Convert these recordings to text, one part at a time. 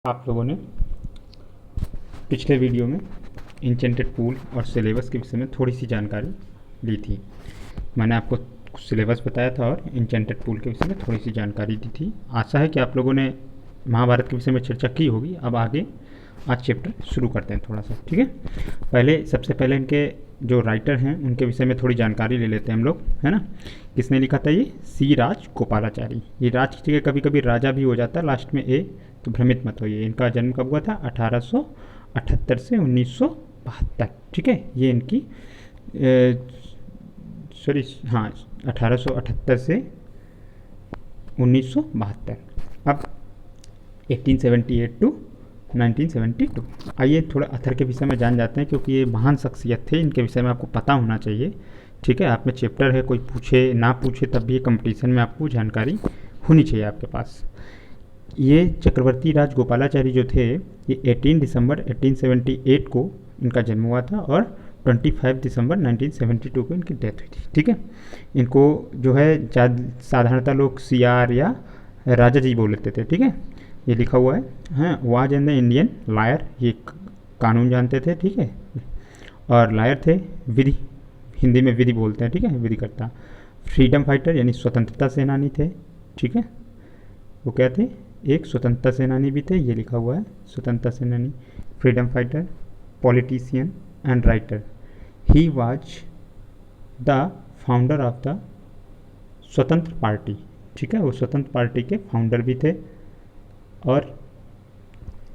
आप लोगों ने पिछले वीडियो में इंचेंटेड पूल और सिलेबस के विषय में थोड़ी सी जानकारी ली थी। मैंने आपको सिलेबस बताया था और इंचेंटेड पूल के विषय में थोड़ी सी जानकारी दी थी। आशा है कि आप लोगों ने महाभारत के विषय में चर्चा की होगी। अब आगे आज चैप्टर शुरू करते हैं थोड़ा सा, ठीक है। सबसे पहले इनके जो राइटर हैं उनके विषय में थोड़ी जानकारी ले लेते हैं हम लोग, है ना। किसने लिखा था? ये सी राज गोपालाचारी। ये राज की जगह कभी कभी राजा भी हो जाता है लास्ट में ए, तो भ्रमित मत होइए। इनका जन्म कब हुआ था? 1878 से 1972, ठीक है। ये इनकी 1878 से 1972। अब 1878 टू 1972। आइए थोड़ा अथर के विषय में जान जाते हैं, क्योंकि ये महान शख्सियत थे, इनके विषय में आपको पता होना चाहिए, ठीक है। आप में चैप्टर है, कोई पूछे ना पूछे तब भी कंपटीशन में आपको जानकारी होनी चाहिए आपके पास। ये चक्रवर्ती राज गोपालाचारी जो थे, ये 18 दिसंबर 1878 को इनका जन्म हुआ था और 25 दिसंबर 1972 को इनकी डेथ हुई थी, ठीक है। इनको जो है साधारणतः लोग CR या राजा जी बोल लेते थे, ठीक है। ये लिखा हुआ है, हाँ। Was an the Indian lawyer, ये कानून जानते थे, ठीक है। और लायर थे, विधि, हिंदी में विधि बोलते हैं, ठीक है, विधि करता। फ्रीडम फाइटर यानी स्वतंत्रता सेनानी थे, ठीक है। वो क्या थे? एक स्वतंत्रता सेनानी भी थे, ये लिखा हुआ है, स्वतंत्रता सेनानी, freedom fighter, politician and writer. He was the founder of the स्वतंत्र पार्टी, ठीक है। वो स्वतंत्र पार्टी के फाउंडर भी थे। और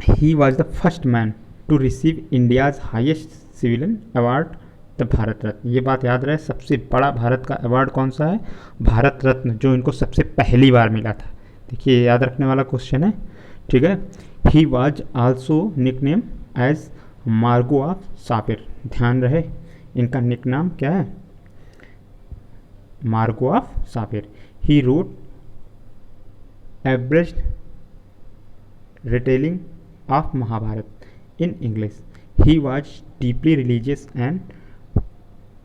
he was the first man to receive India's highest civilian award, the Bharat Ratna. ये बात याद रहे, सबसे बड़ा भारत का अवार्ड कौन सा है? भारत रत्न, जो इनको सबसे पहली बार मिला था। देखिए, याद रखने वाला क्वेश्चन है, ठीक है। He was also nickname as mango of सापिर। ध्यान रहे, इनका निकनाम क्या है? मार्गो ऑफ सापिर। He wrote abridged retelling of Mahabharat in English. He was deeply religious and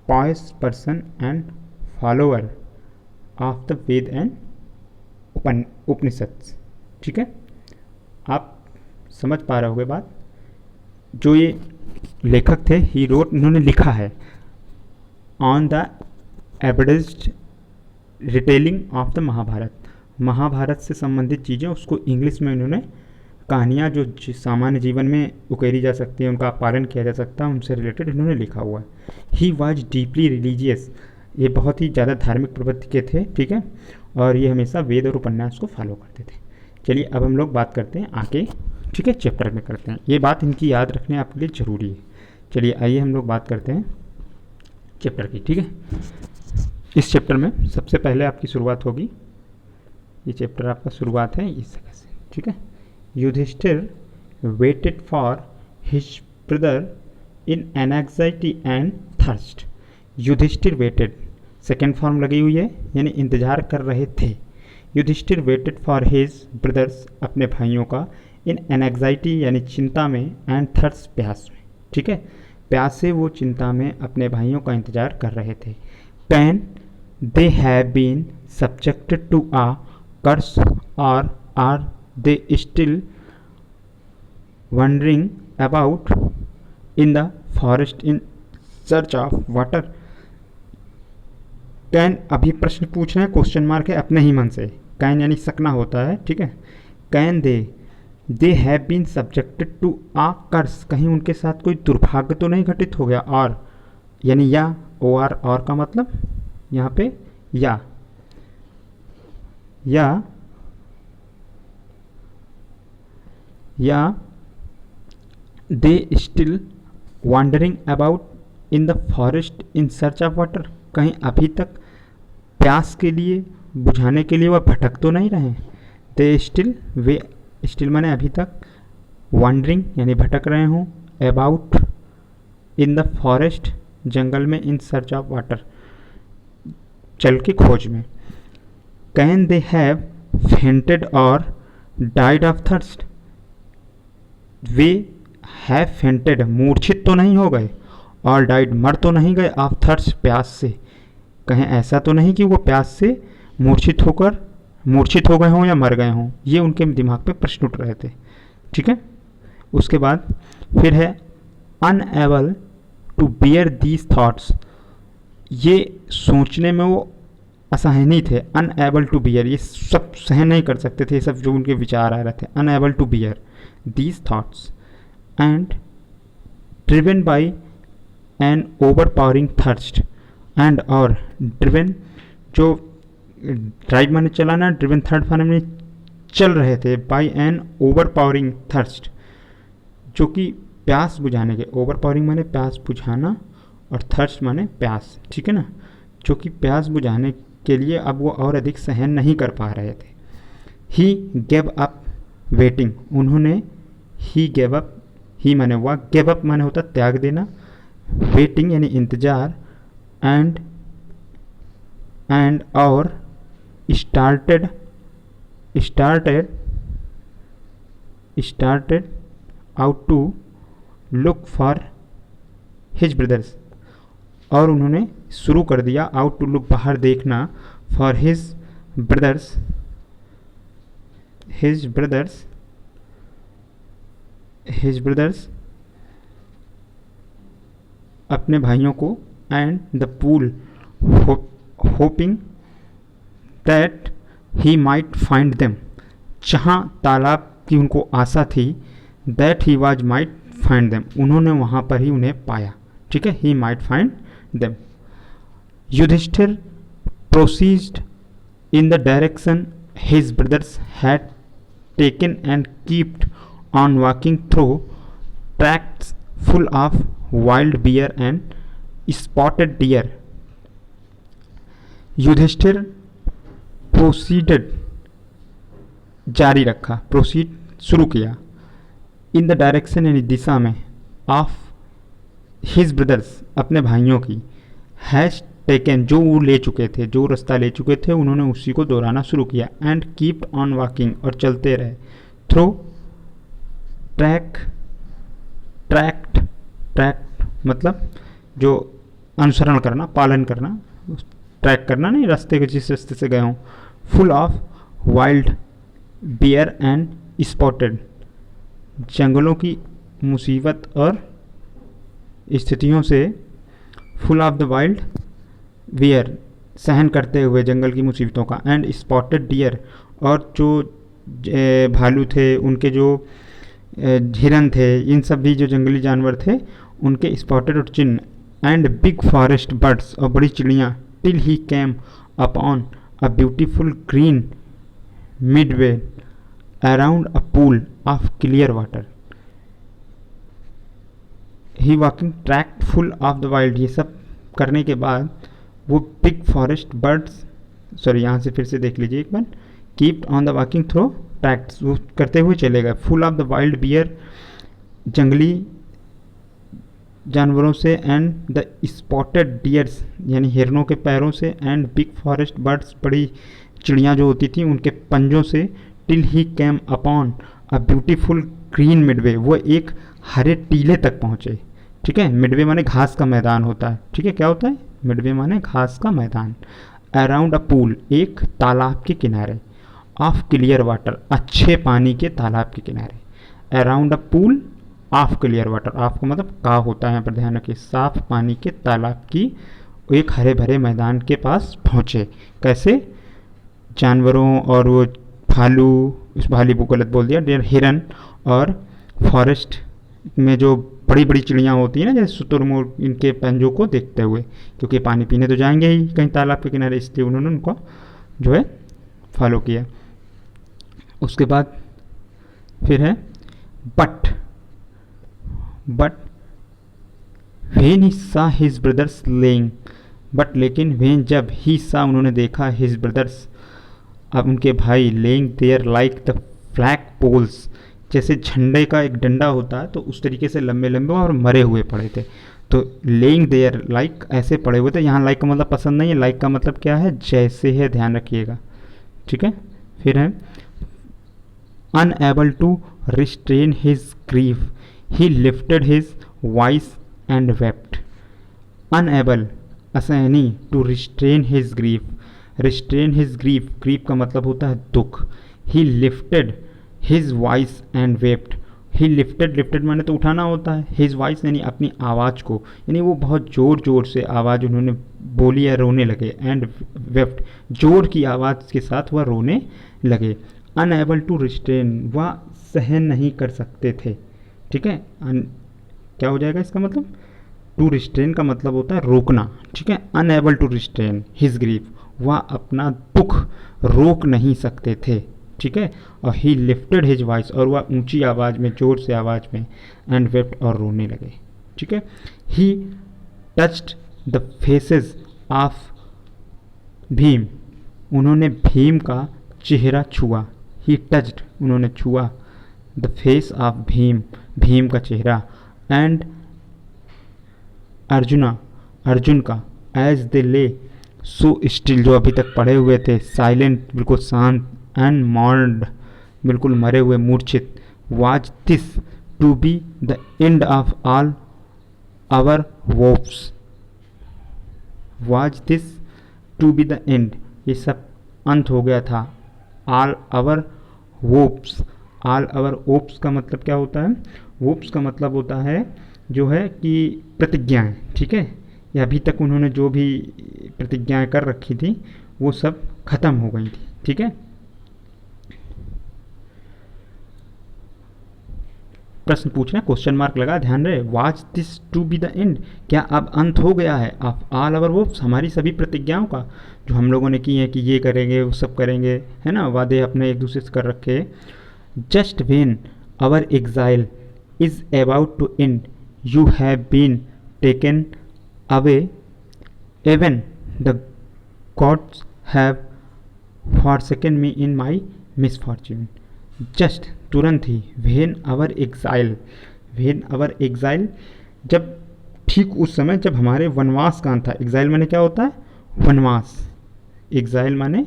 pious person and follower of the Ved and Upanishads, ठीक है। आप समझ पा रहे होगे बात। जो ये लेखक थे, ही रोट, इन्होंने लिखा है on the abridged retelling of the Mahabharata. Mahabharata से संबंधित चीज़ें उसको इंग्लिश में इन्होंने कहानियाँ जो सामान्य जीवन में उकेरी जा सकती है, उनका पालन किया जा सकता है, उनसे रिलेटेड इन्होंने लिखा हुआ है। ही वॉज डीपली रिलीजियस, ये बहुत ही ज़्यादा धार्मिक प्रवृत्ति के थे, ठीक है। और ये हमेशा वेद और उपन्यास को फॉलो करते थे। चलिए अब हम लोग बात करते हैं आगे, ठीक है, चैप्टर में करते हैं। ये बात इनकी याद रखने आपके लिए ज़रूरी है। चलिए आइए हम लोग बात करते हैं चैप्टर की, ठीक है। इस चैप्टर में सबसे पहले आपकी शुरुआत होगी, ये चैप्टर आपका शुरुआत है इस जगह से, ठीक है। Yudhishthir waited for his brother in anxiety and thirst. Yudhishthira waited, second form लगी हुई है, यानी इंतजार कर रहे थे। Yudhishthira waited for his brothers, अपने भाइयों का, इन एनएग्जाइटी यानी चिंता में, एंड थर्स्ट, प्यास में, ठीक है। प्यास से वो चिंता में अपने भाइयों का इंतजार कर रहे थे। Can they have been subjected to a curse और are they still wandering about in the forest in search of water? Can, अभी प्रश्न पूछ रहे हैं, क्वेश्चन मार्क है, अपने ही मन से। कैन यानी सकना होता है, ठीक है। Can they have been subjected to a curse, कहीं उनके साथ कोई दुर्भाग्य तो नहीं घटित हो गया। और यानी या, और का मतलब यहाँ पे या they still wandering about in the forest in search of water, कहीं अभी तक प्यास के लिए, बुझाने के लिए वह भटक तो नहीं रहे। दे स्टिल, वे स्टिल माने अभी तक, वॉन्डरिंग यानी भटक रहे हों, अबाउट इन द फॉरेस्ट, जंगल में, इन सर्च ऑफ वाटर, चल के खोज में। Can they have fainted or died of thirst, वे हैव फेंटेड, मूर्छित तो नहीं हो गए, और डाइड, मर तो नहीं गए, ऑफ थर्स्ट, प्यास से, कहें ऐसा तो नहीं कि वो प्यास से मूर्छित हो गए हों या मर गए हों। ये उनके दिमाग पे प्रश्न उठ रहे थे। ठीक है। उसके बाद फिर है unable to bear these thoughts, ये सोचने में वो असहनीय थे। अनएबल टू बियर, ये सब सहन नहीं कर सकते थे, ये सब जो उनके विचार आ रहे थे। Unable to bear these thoughts and driven by an overpowering thirst and, और ड्रिवन जो ड्राइव माने चलाना, ड्रिवन थर्ड फॉर्म में चल रहे थे, by an overpowering thirst, जो कि प्यास बुझाने के, ओवर पावरिंग माने प्यास बुझाना और थर्स्ट माने प्यास, ठीक है ना, जो कि प्यास बुझाने के लिए अब वो और अधिक सहन नहीं कर पा रहे थे। ही गेव अप वेटिंग, उन्होंने ही गेव अप, ही माने हुआ, गेव अप माने होता त्याग देना, वेटिंग यानी इंतजार, एंड और started out to look for his brothers, और उन्होंने शुरू कर दिया आउट टू लुक, बाहर देखना, फॉर हिज ब्रदर्स अपने भाइयों को, and the pool hoping that he might find them, जहाँ तालाब की उनको आशा थी, that he was might find them, उन्होंने वहाँ पर ही उन्हें पाया, ठीक है, he might find them. Yudhishthira proceed in the direction his brothers had taken and keeped on walking through tracts full of wild bear and spotted deer. Yudhishthira proceeded जारी रखा, प्रोसीड शुरू किया, इन द डायरेक्शन यानी दिशा में, ऑफ हिज ब्रदर्स अपने भाइयों की, has taken जो वो ले चुके थे, जो रास्ता ले चुके थे उन्होंने उसी को दोहराना शुरू किया, एंड कीप्ड ऑन वॉकिंग और चलते रहे, थ्रू ट्रैक्ट मतलब जो अनुसरण करना, पालन करना, ट्रैक करना नहीं, रास्ते के जिस रास्ते से गए हों, full of wild bear and spotted, जंगलों की मुसीबत और स्थितियों से, full of the wild bear सहन करते हुए जंगल की मुसीबतों का, एंड स्पॉटेड डियर और जो भालू थे, उनके जो हिरन थे, इन सब भी जो जंगली जानवर थे उनके स्पॉटेड और चिन्ह, एंड बिग फॉरेस्ट बर्ड्स और बड़ी चिड़ियाँ, till he cam upon a beautiful green Midway around a pool of clear water. He walking tract full of the wild, ये सब करने के बाद वो बिग फॉरेस्ट बर्ड्स, सॉरी यहाँ से फिर से देख लीजिए एक बार, kept on the walking through tracts, वो करते हुए चले गए, full of the wild bear जंगली जानवरों से, एंड द स्पॉटेड डियर्स यानी हिरनों के पैरों से, एंड बिग फॉरेस्ट बर्ड्स बड़ी चिड़ियाँ जो होती थी उनके पंजों से, till he cam upon a beautiful green Midway, वो एक हरे टीले तक पहुँचे, ठीक है। मिडवे माने घास का मैदान होता है, ठीक है, क्या होता है मिडवे माने घास का मैदान, अराउंड अ पूल एक तालाब के किनारे, ऑफ क्लियर वाटर अच्छे पानी के तालाब के किनारे, around a pool of clear water, of का मतलब का होता है यहाँ पर ध्यान रखिए, साफ पानी के तालाब की एक हरे भरे मैदान के पास पहुँचे। कैसे? जानवरों और वो भालू, उस भाली को गलत बोल दिया, डेर हिरन, और फॉरेस्ट में जो बड़ी बड़ी चिड़ियाँ होती हैं ना जैसे शुतुरमुर्ग, इनके पंजों को देखते हुए, क्योंकि पानी पीने तो जाएंगे ही कहीं तालाब के किनारे, इसलिए उन्होंने उनको जो है फॉलो किया। उसके बाद फिर है बट व्हेन ही सा हिज ब्रदर्स लेइंग, बट लेकिन व्हेन जब ही सा उन्होंने देखा हिज ब्रदर्स अब उनके भाई, laying there like the flag poles, जैसे झंडे का एक डंडा होता है तो उस तरीके से लंबे लंबे और मरे हुए पड़े थे, तो लेइंग देयर लाइक ऐसे पड़े हुए थे। यहाँ लाइक का मतलब पसंद नहीं है, लाइक का मतलब क्या है जैसे है, ध्यान रखिएगा, ठीक है। फिर है unable to restrain his grief he lifted his voice and wept, unable असहनी, to restrain his grief, restrain his grief, grief का मतलब होता है दुख, he lifted his voice and wept he lifted, lifted माने तो उठाना होता है, हिज वॉइस यानी अपनी आवाज़ को, यानी वो बहुत ज़ोर ज़ोर से आवाज़ उन्होंने बोली या रोने लगे। एंड वेप्ट, जोर की आवाज़ के साथ वह रोने लगे। अनएबल टू रिस्ट्रेन, वह सहन नहीं कर सकते थे। ठीक है, क्या हो जाएगा इसका मतलब? टू रिस्ट्रेन का मतलब होता है रोकना। ठीक है, unable to restrain his grief, वह अपना दुख रोक नहीं सकते थे। ठीक है, और ही लिफ्टेड हिज वॉइस, और वह ऊंची आवाज़ में, जोर से आवाज़ में, एंड वेप्ट, और रोने लगे। ठीक है, ही touched the faces of Bhim, उन्होंने भीम का चेहरा छुआ। ही टच्ड, उन्होंने छुआ, the face of Bhim, Bhim का चेहरा, एंड अर्जुना, अर्जुन का, एज दे ले सो स्टिल, जो अभी तक पड़े हुए थे, साइलेंट, बिल्कुल शांत, एंड मॉर्न्ड, बिल्कुल मरे हुए, मूर्छित। Was this to be the end of all our woes, was this to be the end, ये सब अंत हो गया था। All our woes, all our woes का मतलब क्या होता है? वोप्स का मतलब होता है जो है कि प्रतिज्ञाएं। ठीक है, या अभी तक उन्होंने जो भी प्रतिज्ञाएं कर रखी थी वो सब खत्म हो गई थी। ठीक है, प्रश्न पूछना, क्वेश्चन मार्क लगा, ध्यान रहे। Was this to be the end, क्या अब अंत हो गया है ऑफ ऑल आवर वोप्स, हमारी सभी प्रतिज्ञाओं का, जो हम लोगों ने की है कि ये करेंगे वो सब करेंगे, है ना, वादे अपने एक दूसरे से कर रखे। Just when our exile is about to end, you have been taken away, even the gods have forsaken me in my misfortune. Just, तुरंत ही, when our exile, when our exile, जब, ठीक उस समय जब हमारे वनवास का अंत था। एग्जाइल माने क्या होता है? वनवास। एग्जाइल माने,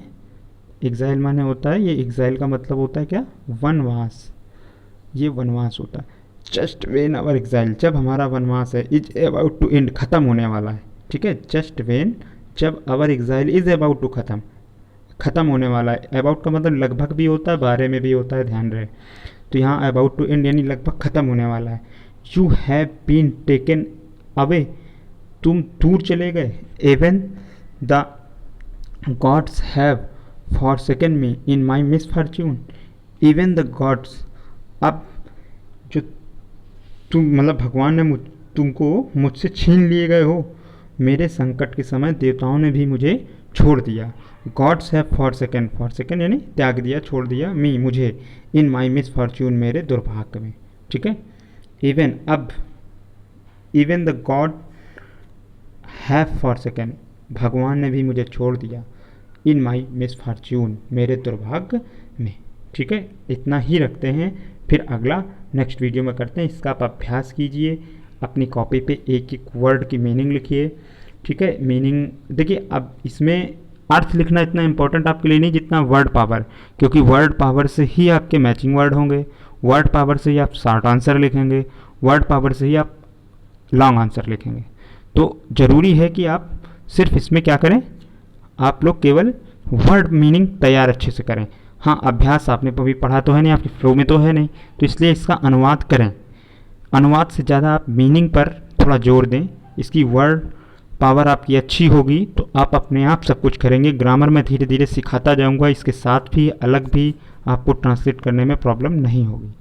एग्जाइल माने होता है, ये एग्जाइल का मतलब होता है क्या? वनवास, ये वनवास होता है। जस्ट व्हेन आवर एग्जाइल, जब हमारा वनवास है, इज अबाउट टू एंड, खत्म होने वाला है। ठीक है, जस्ट व्हेन, जब our exile is about to, खत्म, खत्म होने वाला है। अबाउट का मतलब लगभग भी होता है, बारे में भी होता है, ध्यान रहे। तो यहाँ अबाउट टू एंड यानी लगभग खत्म होने वाला है। You have been taken away, तुम दूर चले गए। Even the gods have forsaken me in my misfortune, even the gods, अब जो तुम, मतलब भगवान ने तुमको मुझसे छीन लिए गए हो, मेरे संकट के समय देवताओं ने भी मुझे छोड़ दिया। गॉड्स हैव फॉरसेकन, फॉरसेकन यानी त्याग दिया, छोड़ दिया, मी, मुझे, इन माई मिसफॉर्च्यून, मेरे दुर्भाग्य में। ठीक है, इवन, अब, even the God have forsaken, भगवान ने भी मुझे छोड़ दिया, इन माई मिसफॉर्च्यून, मेरे दुर्भाग्य में। ठीक है, इतना ही रखते हैं, फिर अगला नेक्स्ट वीडियो में करते हैं। इसका आप अभ्यास कीजिए, अपनी कॉपी पे एक एक वर्ड की मीनिंग लिखिए। ठीक है, मीनिंग देखिए, अब इसमें अर्थ लिखना इतना इंपॉर्टेंट आपके लिए नहीं जितना वर्ड पावर, क्योंकि वर्ड पावर से ही आपके मैचिंग वर्ड होंगे, वर्ड पावर से ही आप शॉर्ट आंसर लिखेंगे, वर्ड पावर से ही आप लॉन्ग आंसर लिखेंगे। तो ज़रूरी है कि आप सिर्फ इसमें क्या करें, आप लोग केवल वर्ड मीनिंग तैयार अच्छे से करें। हाँ, अभ्यास आपने कभी पढ़ा तो है नहीं, आपके फ्लो में तो है नहीं, तो इसलिए इसका अनुवाद करें। अनुवाद से ज़्यादा आप मीनिंग पर थोड़ा जोर दें। इसकी वर्ड पावर आपकी अच्छी होगी तो आप अपने आप सब कुछ करेंगे। ग्रामर में धीरे धीरे सिखाता जाऊंगा, इसके साथ भी अलग भी आपको ट्रांसलेट करने में प्रॉब्लम नहीं होगी।